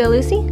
you go, Lucy.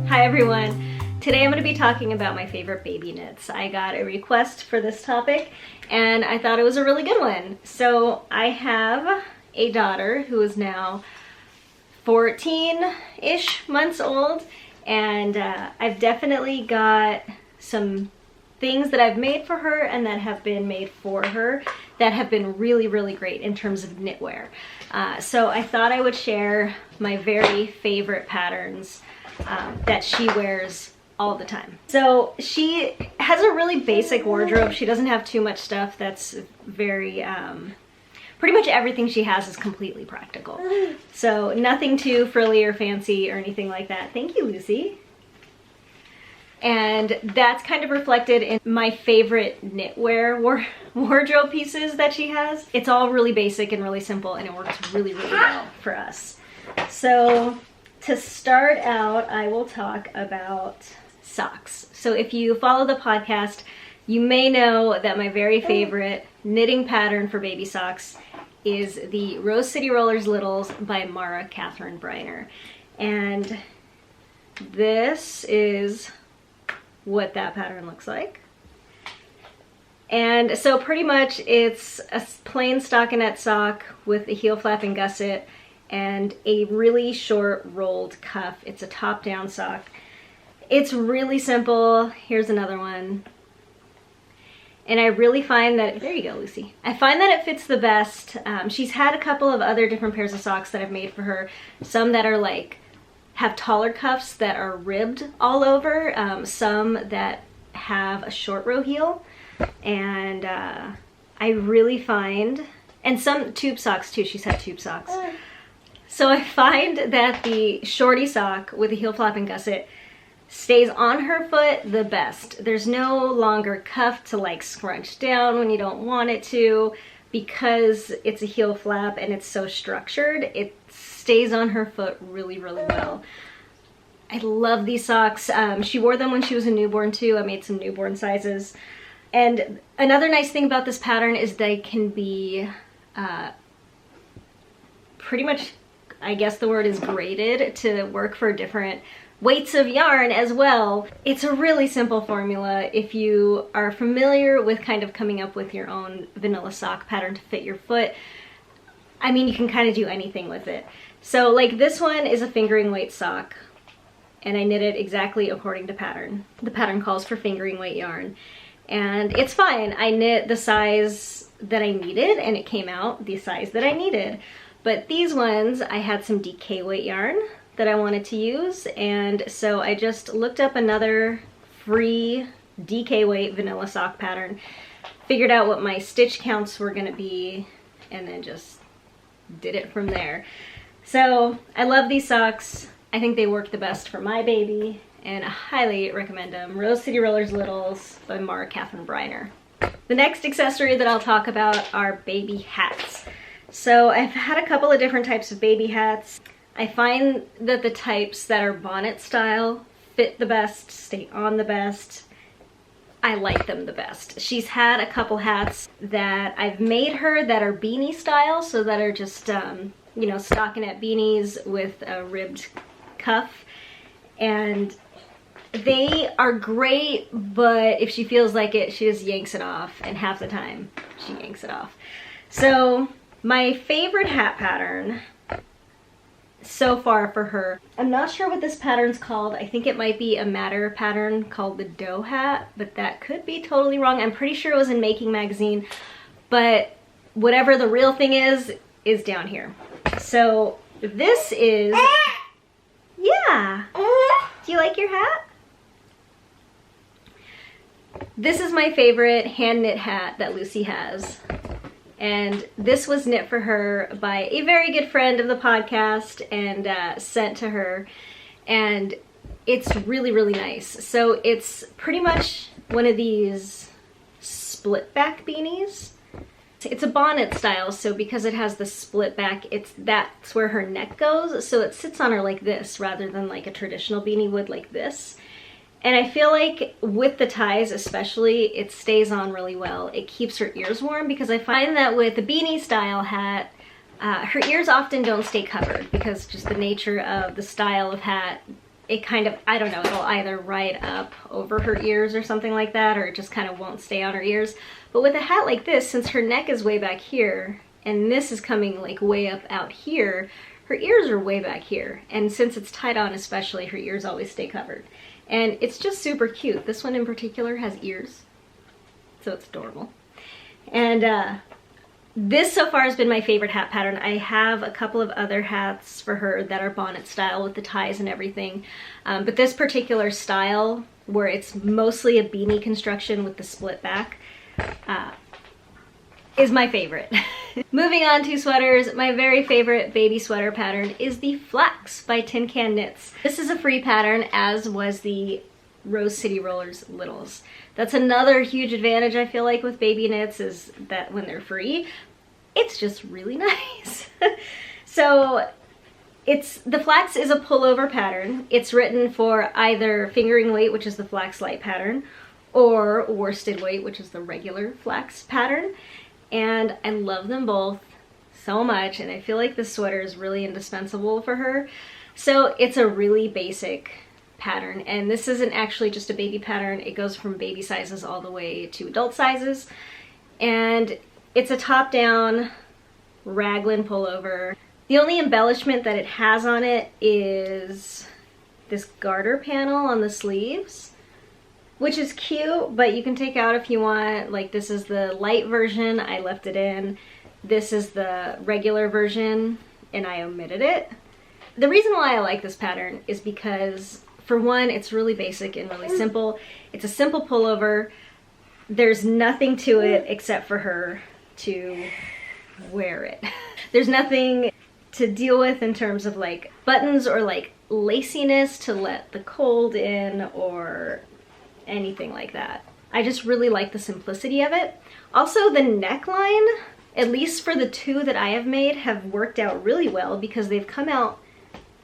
Hi everyone. Today I'm going to be talking about my favorite baby knits. I got a request for this topic and I thought it was a really good one. So I have a daughter who is now 14-ish months old, and I've definitely got some things that I've made for her and that have been made for her that have been really, really great in terms of knitwear. So I thought I would share my very favorite patterns that she wears all the time. So she has a really basic wardrobe. She doesn't have too much stuff that's very, pretty much everything she has is completely practical. So nothing too frilly or fancy or anything like that. Thank you, Lucy. And that's kind of reflected in my favorite knitwear wardrobe pieces that she has. It's all really basic and really simple, and it works really, really well for us. So to start out, I will talk about socks. So if you follow the podcast, you may know that my very favorite knitting pattern for baby socks is the Rose City Rollers Littles by Mara Catherine Briner. And this is what that pattern looks like. And so pretty much it's a plain stockinette sock with a heel flap and gusset and a really short rolled cuff. It's a top-down sock. It's really simple. Here's another one. And I really find that, there you go, Lucy. I find that it fits the best. She's had a couple of other different pairs of socks that I've made for her. Some that are like, have taller cuffs that are ribbed all over. Some that have a short row heel. And I really find, and some tube socks too. She's had tube socks. So I find that the shorty sock with a heel flap and gusset stays on her foot the best. There's no longer cuff to like scrunch down when you don't want it to, because it's a heel flap and it's so structured. It stays on her foot really, really well. I love these socks. She wore them when she was a newborn too. I made some newborn sizes. And another nice thing about this pattern is they can be pretty much, I guess the word is graded to work for different weights of yarn as well. It's a really simple formula. If you are familiar with kind of coming up with your own vanilla sock pattern to fit your foot, I mean, you can kind of do anything with it. So like this one is a fingering weight sock, and I knit it exactly according to pattern. The pattern calls for fingering weight yarn, and it's fine. I knit the size that I needed and it came out the size that I needed. But these ones, I had some DK weight yarn that I wanted to use, and so I just looked up another free DK weight vanilla sock pattern, figured out what my stitch counts were gonna be, and then just did it from there. So I love these socks. I think they work the best for my baby, and I highly recommend them. Rose City Rollers Littles by Mara Catherine Briner. The next accessory that I'll talk about are baby hats. So I've had a couple of different types of baby hats. I find that the types that are bonnet style fit the best, stay on the best. I like them the best. She's had a couple hats that I've made her that are beanie style, so that are just, you know, stockinette beanies with a ribbed cuff. And they are great, but if she feels like it, she just yanks it off, and half the time she yanks it off. So my favorite hat pattern so far for her, I'm not sure what this pattern's called. I think it might be a Matter pattern called the Doe hat, but that could be totally wrong. I'm pretty sure it was in Making Magazine, but whatever the real thing is down here. So this is, yeah, Yeah. Do you like your hat? This is my favorite hand knit hat that Lucy has. And this was knit for her by a very good friend of the podcast and sent to her. And it's really, really nice. So it's pretty much one of these split back beanies. It's a bonnet style, so because it has the split back, that's where her neck goes. So it sits on her like this rather than like a traditional beanie would like this. And I feel like with the ties especially, it stays on really well. It keeps her ears warm because I find that with a beanie style hat, her ears often don't stay covered because just the nature of the style of hat, it kind of, I don't know, it'll either ride up over her ears or something like that, or it just kind of won't stay on her ears. But with a hat like this, since her neck is way back here, and this is coming like way up out here, her ears are way back here. And since it's tied on especially, her ears always stay covered. And it's just super cute. This one in particular has ears, so it's adorable. And this so far has been my favorite hat pattern. I have a couple of other hats for her that are bonnet style with the ties and everything. But this particular style, where it's mostly a beanie construction with the split back, is my favorite. Moving on to sweaters, my very favorite baby sweater pattern is the Flax by Tin Can Knits. This is a free pattern, as was the Rose City Rollers Littles. That's another huge advantage I feel like with baby knits, is that when they're free, it's just really nice. So the Flax is a pullover pattern. It's written for either fingering weight, which is the Flax Light pattern, or worsted weight, which is the regular Flax pattern. And I love them both so much, and I feel like this sweater is really indispensable for her. So it's a really basic pattern, and this isn't actually just a baby pattern. It goes from baby sizes all the way to adult sizes, and it's a top-down raglan pullover. The only embellishment that it has on it is this garter panel on the sleeves, which is cute, but you can take out if you want. Like, this is the light version, I left it in. This is the regular version, and I omitted it. The reason why I like this pattern is because, for one, it's really basic and really simple. It's a simple pullover. There's nothing to it except for her to wear it. There's nothing to deal with in terms of like buttons or like laciness to let the cold in or anything like that. I just really like the simplicity of it. Also, the neckline, at least for the two that I have made, have worked out really well because they've come out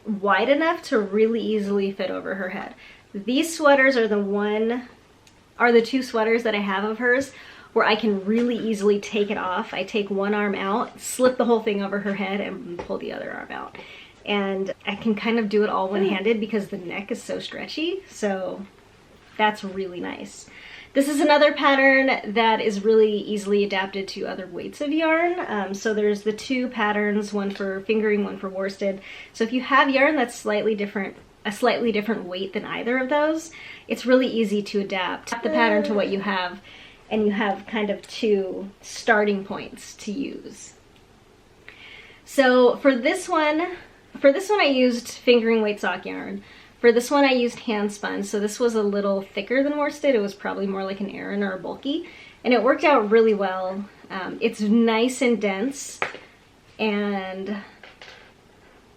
wide enough to really easily fit over her head. These sweaters are the two sweaters that I have of hers where I can really easily take it off. I take one arm out, slip the whole thing over her head, and pull the other arm out. And I can kind of do it all one-handed because the neck is so stretchy, so that's really nice. This is another pattern that is really easily adapted to other weights of yarn. So there's the two patterns, one for fingering, one for worsted. So if you have yarn that's a slightly different weight than either of those, it's really easy to adapt the pattern to what you have, and you have kind of two starting points to use. So for this one I used fingering weight sock yarn. For this one I used hand spun, so this was a little thicker than worsted. It was probably more like an Aran or a bulky, and it worked out really well. It's nice and dense, and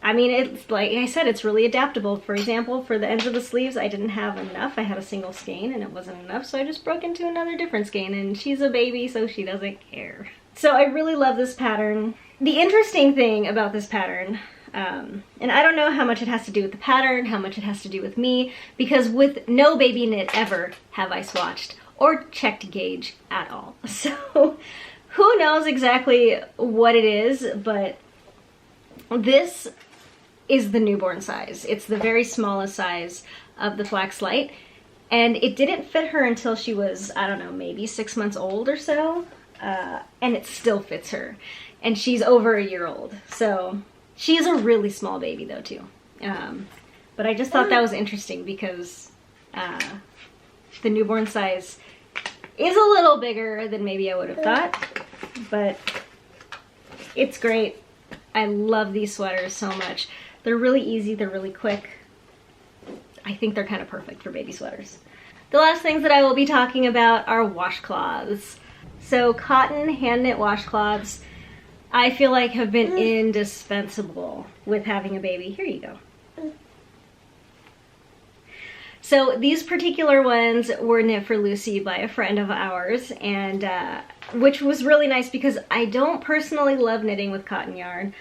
I mean, it's like I said, it's really adaptable. For example, for the ends of the sleeves, I didn't have enough. I had a single skein and it wasn't enough, so I just broke into another different skein, and she's a baby, so she doesn't care. So I really love this pattern. The interesting thing about this pattern, and I don't know how much it has to do with the pattern, how much it has to do with me, because with no baby knit ever have I swatched or checked gauge at all. So who knows exactly what it is, but this is the newborn size. It's the very smallest size of the Flax Light, and it didn't fit her until she was, I don't know, maybe 6 months old or so, and it still fits her. And she's over a year old, so she is a really small baby though too. But I just thought that was interesting because the newborn size is a little bigger than maybe I would have thought, but it's great. I love these sweaters so much. They're really easy, they're really quick, I think they're kind of perfect for baby sweaters. The last things that I will be talking about are washcloths. So cotton hand knit washcloths, I feel like have been indispensable with having a baby. Here you go. So these particular ones were knit for Lucy by a friend of ours, and which was really nice because I don't personally love knitting with cotton yarn,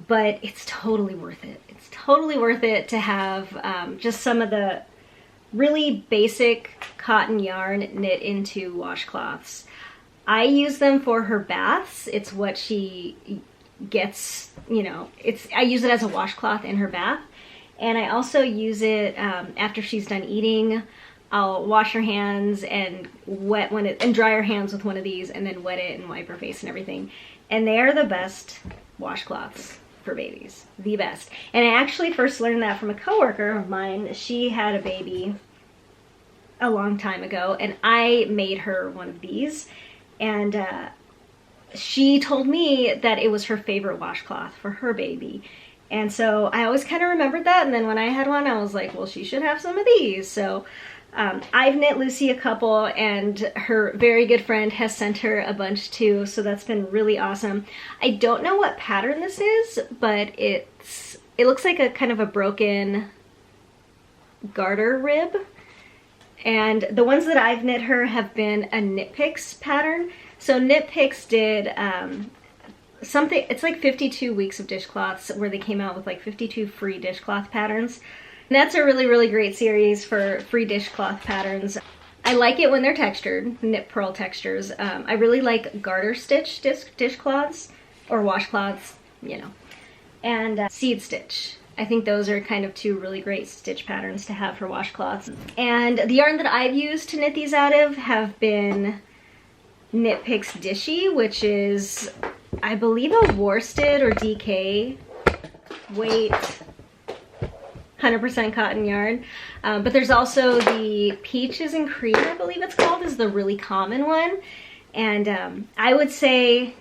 but it's totally worth it. It's totally worth it to have just some of the really basic cotton yarn knit into washcloths. I use them for her baths. It's what she gets, you know, I use it as a washcloth in her bath. And I also use it after she's done eating. I'll wash her hands and dry her hands with one of these, and then wet it and wipe her face and everything. And they are the best washcloths for babies, the best. And I actually first learned that from a coworker of mine. She had a baby a long time ago, and I made her one of these. And she told me that it was her favorite washcloth for her baby. And so I always kind of remembered that, and then when I had one, I was like, well, she should have some of these. So I've knit Lucy a couple, and her very good friend has sent her a bunch too, so that's been really awesome. I don't know what pattern this is, but it looks like a kind of a broken garter rib. And the ones that I've knit her have been a Knit Picks pattern. So Knit Picks did something, it's like 52 weeks of dishcloths where they came out with like 52 free dishcloth patterns. And that's a really, really great series for free dishcloth patterns. I like it when they're textured, knit purl textures. I really like garter stitch dishcloths or washcloths, you know, and seed stitch. I think those are kind of two really great stitch patterns to have for washcloths. And the yarn that I've used to knit these out of have been Knit Picks Dishy, which is, I believe, a worsted or DK weight 100% cotton yarn. But there's also the Peaches and Cream, I believe it's called, is the really common one. And I would say,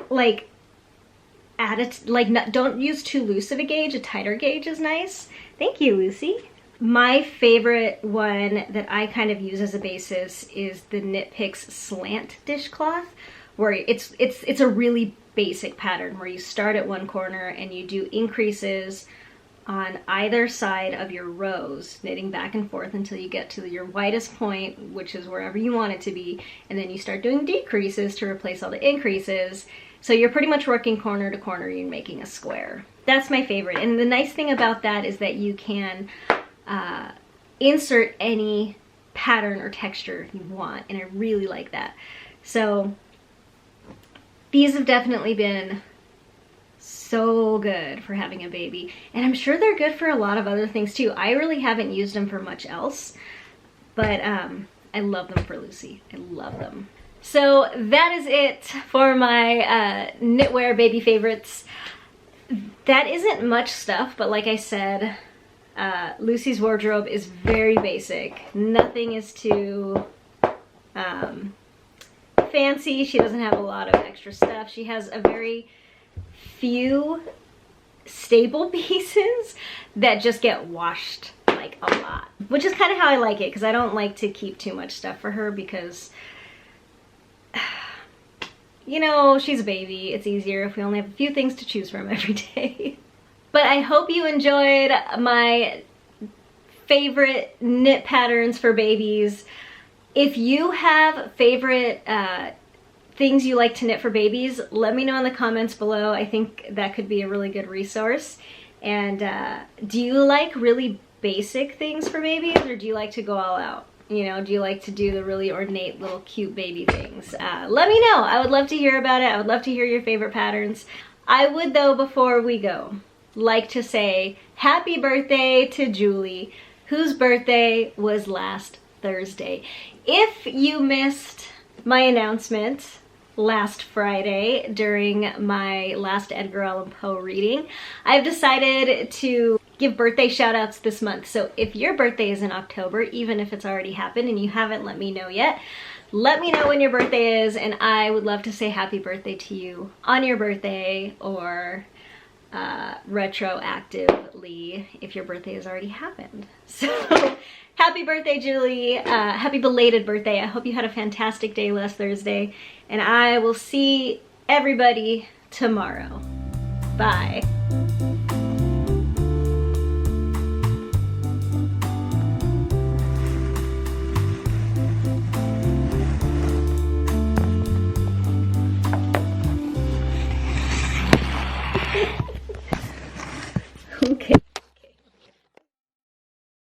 like, don't use too loose of a gauge. A tighter gauge is nice. Thank you, Lucy. My favorite one that I kind of use as a basis is the Knit Picks Slant dishcloth, where it's a really basic pattern where you start at one corner and you do increases on either side of your rows, knitting back and forth until you get to your widest point, which is wherever you want it to be, and then you start doing decreases to replace all the increases. So you're pretty much working corner to corner, you're making a square. That's my favorite. And the nice thing about that is that you can insert any pattern or texture you want, and I really like that. So these have definitely been so good for having a baby, and I'm sure they're good for a lot of other things too. I really haven't used them for much else, but I love them for Lucy. I love them. So that is it for my knitwear baby favorites. That isn't much stuff, but like I said, Lucy's wardrobe is very basic. Nothing is too fancy. She doesn't have a lot of extra stuff. She has a very few staple pieces that just get washed like a lot, which is kind of how I like it, because I don't like to keep too much stuff for her because, you know, she's a baby. It's easier if we only have a few things to choose from every day. But I hope you enjoyed my favorite knit patterns for babies. If you have favorite things you like to knit for babies, let me know in the comments below. I think that could be a really good resource. And do you like really basic things for babies, or do you like to go all out? You know, do you like to do the really ornate little cute baby things? Let me know. I would love to hear about it. I would love to hear your favorite patterns. I would, though, before we go, like to say happy birthday to Julie, whose birthday was last Thursday. If you missed my announcement last Friday during my last Edgar Allan Poe reading, I've decided to give birthday shout outs this month. So if your birthday is in October, even if it's already happened and you haven't let me know yet, let me know when your birthday is, and I would love to say happy birthday to you on your birthday, or retroactively if your birthday has already happened. So happy birthday, Julie. Happy belated birthday. I hope you had a fantastic day last Thursday, and I will see everybody tomorrow. Bye.